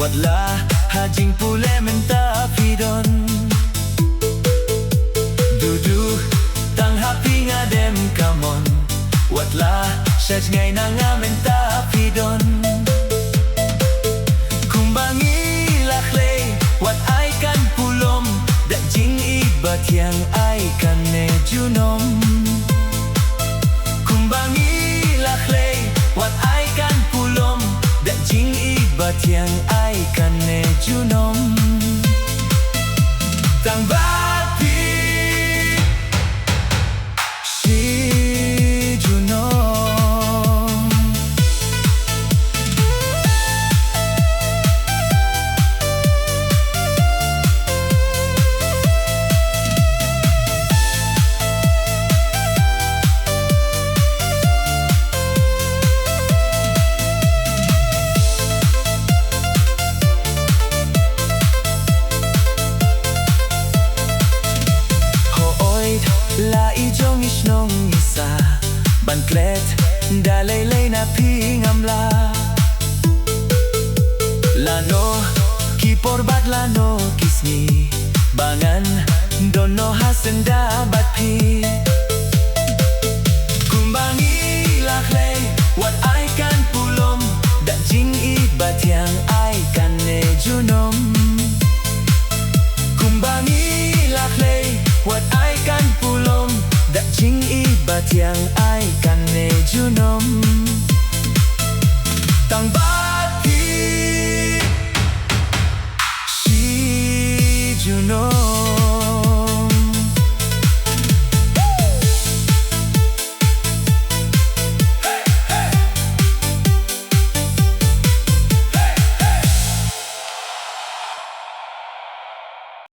Watla hajing pule menta fidon Dudu tang happy nga dem kamon Watla shaj ngay na nga menta fidon Kumbangi lakle wat ay kan pulom Da jing ibat yang ay kan ne junom Kumbangi lakle wat ay kan pulom Da jing ibat yang ay kan ne junom Tang bapi si junom La ijong isnong isa Banklet dalaylay na pingamla Lano kiporbat lano kismi Bangan dono hasenda bat pi